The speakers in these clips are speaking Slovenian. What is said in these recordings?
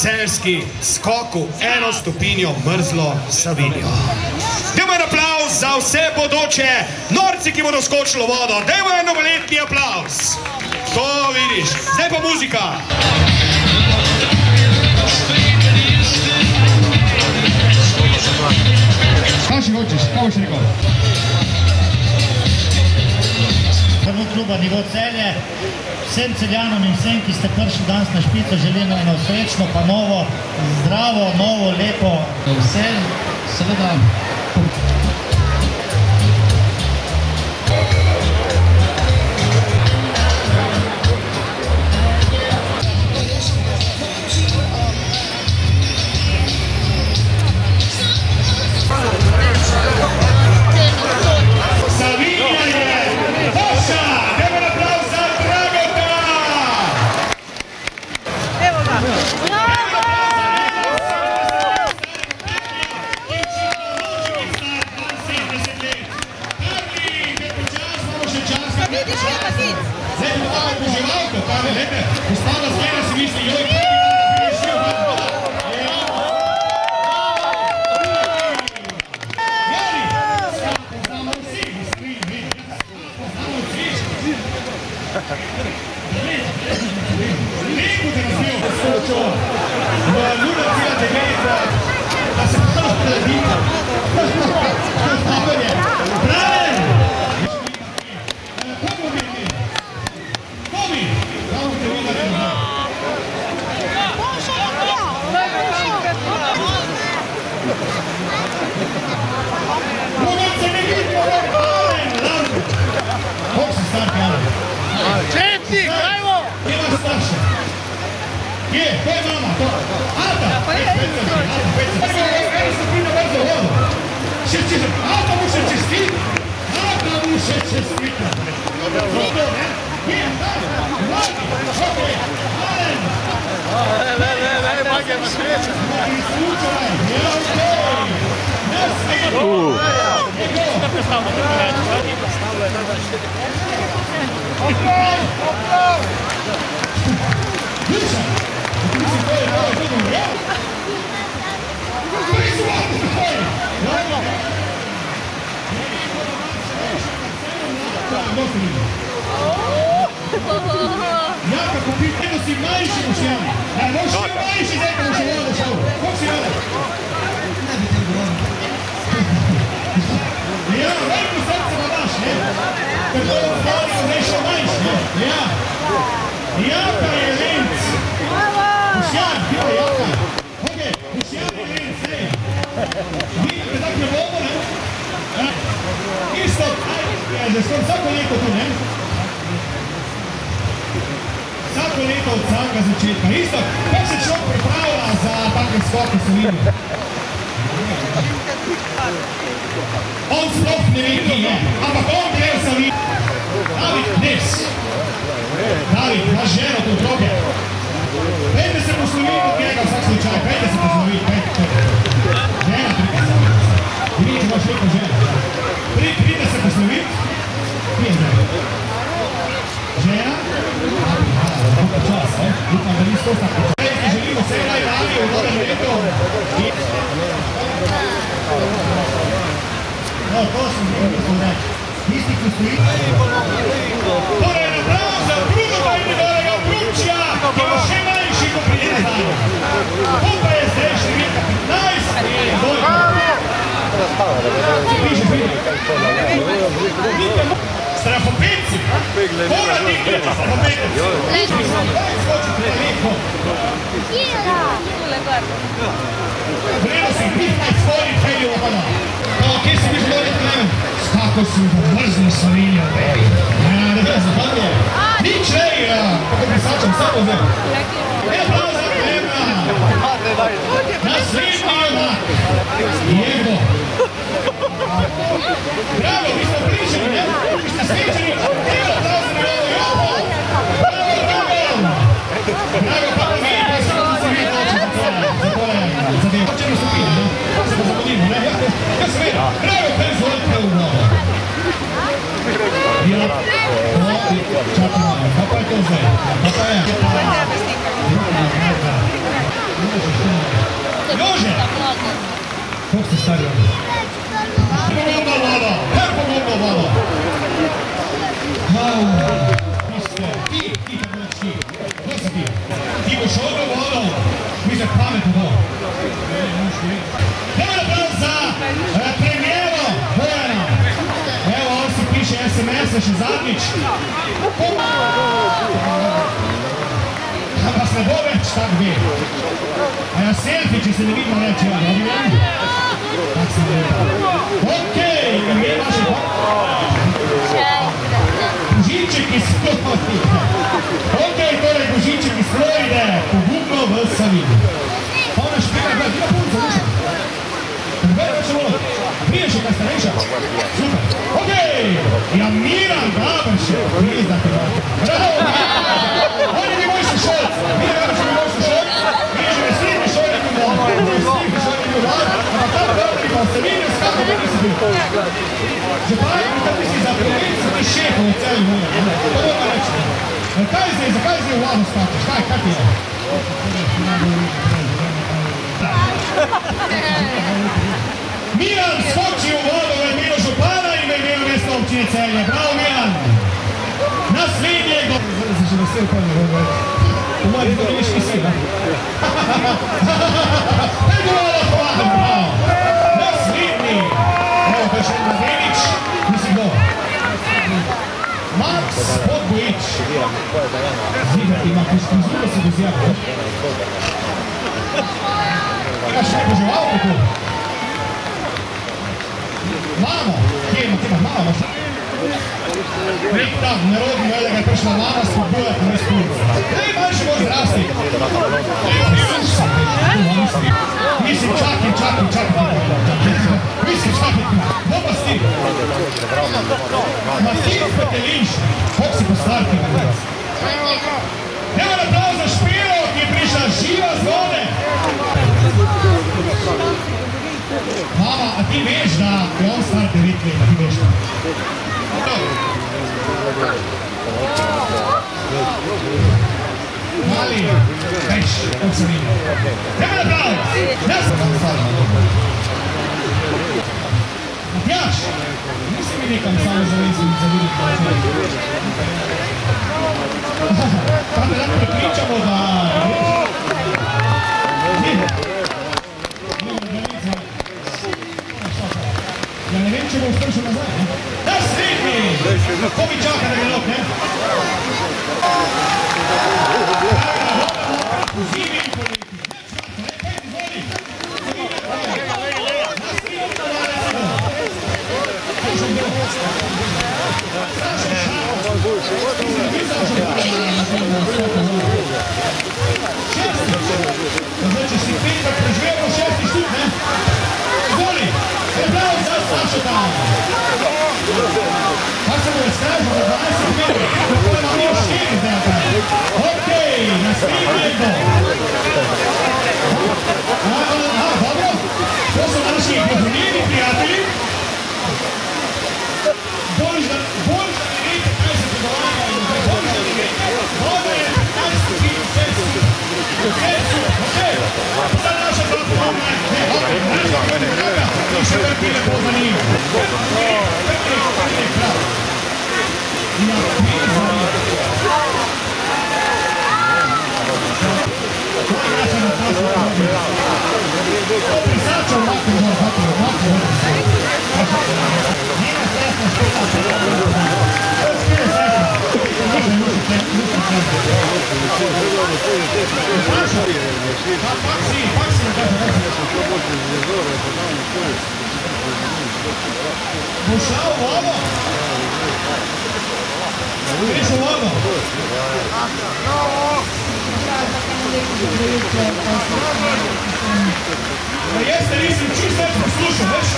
celjski skoku eno stopinjo mrzlo Savinjo. Dajmo en aplavz za vse bodoče norci, ki bodo skočili v vodo. Dajmo en novoletni aplavz. To vidiš. Zdaj pa muzika. Kaj še hočeš? Kaj boš rekel? Prvo kluba Nivo Celje, vsem Celjanom in vsem, ki ste prišli danes na Špico, želimo eno srečno, pa novo, zdravo, novo, lepo. Vse, seveda. Kako je to zdaj? Kako je? Koliko ste stari? Pogumno vodo, kar pogumno vodo. Ti pa boš ti. Kdo si ti? Ti boš odno vodo, mi za pametno vodo. Dajmo naprav za premijero Bojana. Evo, on si piše SMS-e še zadnjič. Pa se ne bo več tak ve. A ja selfie, če se ne vidimo reči, ja, dobro vem? Tak sem lepa. Okej, ime vaše Božiček iz Floride. Okej, torej Božiček iz Floride, pogubno v Savinji. Ona špila, gleda, gleda punca, duša. Gleda več vod. Prije še kaj starejša. Super. Okej, ja Miran Gabršek. Prizda te vrata. Bravo, Miran. On je mi moj sošolc. Miran Gabršek je moj sošolc. Mi je že v srednji šoli bil vlad. V srednji šoli bil vlad. Ampak tam vrti pa v Savinju skako ne nisi bil. Že pravi, da ti si za provincu ti šefov v celi vode. To dobro reči. Zakaj zdaj v vladu skačeš? Kaj ti je? Milan skoči v vodo v imenu župana in v imenu mestne občine Celje. Bravo, Milan! Naslednji je... Zdaj že vesel pa ne bomo reči. V moji zgodini še nisi, da? Kaj je vodo hvala, bravo! Naslednji! Evo, to je še Mladenič, nisi kdo? Max Podbojič. Zvidati ima kuskuzuro se dozjava. Kaj še neko živalko tu? Mamo, kje ima tema mama? Nek tam, nerodno je, da ga je prišla mama spodbujati na spolnico. Daj, manjši bo zrasti. Mislim, čakaj. Mislim, čakaj. Bo pa stil. Martin Petelinš, koliko si postarki na nas? Evo naprav za Špiro, ki je prišla živa z vode. Mama, a ti veš, da je on star 9 let, ti veš to? Mali, veš, kot sem videl. Evo naprav! Matjaž, nisi mi nekam samo zavezil za videti kaj. Pa te lahko pripričamo, da... Ja ne vem, če bo vstršel nazaj, ne? Naslednji! Ko mi čaka, da ga lop, ne? Zimi in poleti. Ne, kaj ti zvoli? Zdaj, če si petkrat preživemo šesti štuk, ne? Zvoli! Prebravo za Sašo tam! Kaj se bo izstražil za 12 metrov? Kako je nam imel 4 zdaj naprej? Okej, naslednji je to! Dobro? To so naši pohodnjeni prijatelji. Bolj da ne vete, kaj se pogovarja in bolj da ne vete, voda je 15 stopinj v Celsiusu. V Celsiusu, okej? Vsa naša dva pohodnja, ne, okej, naša pohodnja, in še vrti lepo za njim. Vrti, prav. Ja, vrti za njim. To je naša naša pohodnja. To prisača v maku, njena sesna špila se je vrti. To je špila sesna. Bo šel v vodo? Greš v vodo? Jaz te nisem čisto več poslušal, veš?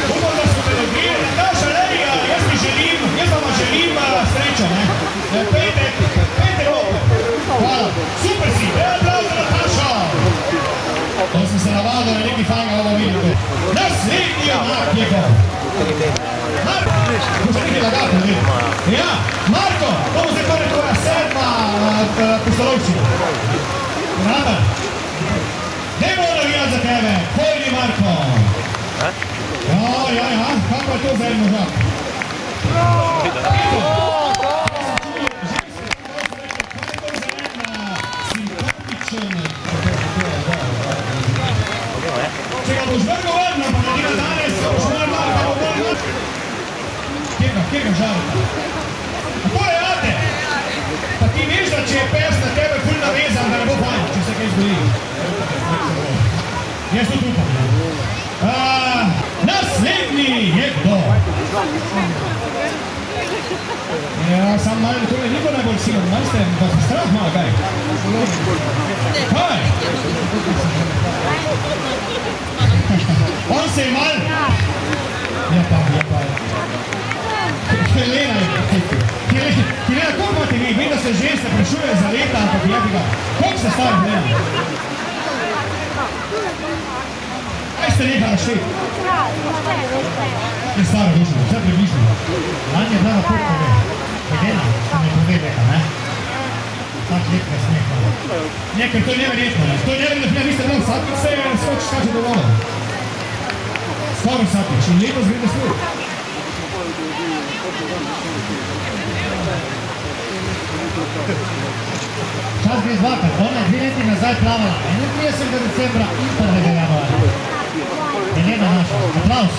Upam, da smo te dobili. Nataša, lej, jaz vam želim srečo, ne? Pejte roko. Hvala. Super si. Aplauz za Natašo. To sem se navadil, da nekaj fajnega bomo videli. Naslednji je Mark je gol. Marko, boš nekaj lagati, ne? Ja, Marko, to bo zdaj torej tvoja 7. postolovščina. Rada? Ne bo navijati za tebe. Pojdi, Marko. kako je to za eno žal? Če ga boš vrgo vrno, pa ne dira danes, boš vrno, pa bo vrno. Kjega žalita? A to je Ate. Pa ti veš, da če je pes na tebe ful navezan, da ne bo fajn, če se kaj zgodi. Jaz to upam. Naslednji je kdo? Ja, sam malo tole ni bo najbolj silen, malo ste, pa se strah malo, kaj? Kaj? On se je mal... Ja pa. Helena je potekla. Helena, koliko imate vi? Vem, da se ženske prešujejo za leta, ampak ja bi ga... Koliko ste stari, Helena? Kaj ste nehala šteti? Je stara duša, vse približno. Lani je bila na potko, ne? Helena, to mi pove neka, ne? Tak letka smeha. Nekaj, to je neverjetno, ne? To je neverjetno, da niste imeli vsakič se skočiš kaže do voda. Skoro vsakič, in lepo zgrede svoj. Čas gre zvakati, ona je 2 leti nazaj plavala, 31. decembra in 1. januarja. Helena naša, aplauz.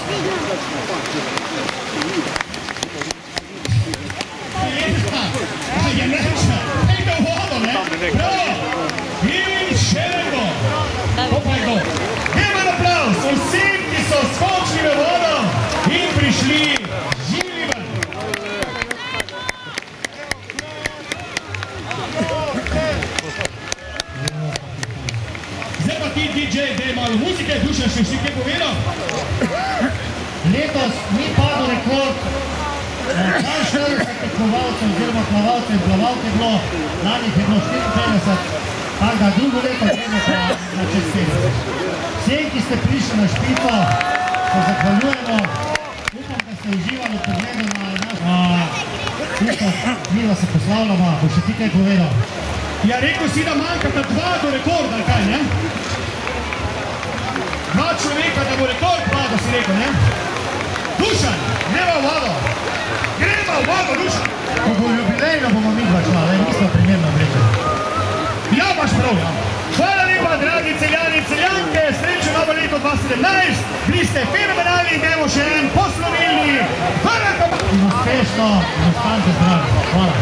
Helena, je neča, pejte v vodo, ne? Bravo! In še nekdo. Opa je kdo. Imam aplauz vsem, ki so skočili v vodo in prišli živi ven. Zdaj pa ti DJ, daj malo muzike, Dušan še vsi kaj povedal. Letos ni padel rekord 42 tekmovalcev oziroma plavalcev in plavalke bilo, lani je bilo 54, tako da drugo leto gremo pa na čez 50. Vsem, ki ste prišli na špico, se zahvaljujemo. Upam, da ste uživali v pogledu na naš špico. Mila se poslavljamo, bo še ti kaj povedal. Ja, rekel si, da manjkata 2 do rekorda, kaj, ne? 2 človeka, da bo rekord padel, si rekel, ne? Dušan, gremo v vodo! Gremo v vodo, Dušan! Ko bo jubilejno, bomo mi dva šla, ne? Nismo primerno vrečeni. Ja, baš prav, ja. Hvala lepa, dragi Celjani in Celjanke, srečno novo leto 2017, bili ste fenomenalni, imamo še en poslovilni. Hvala lepa! In uspešno, in ostanite zdravi. Hvala.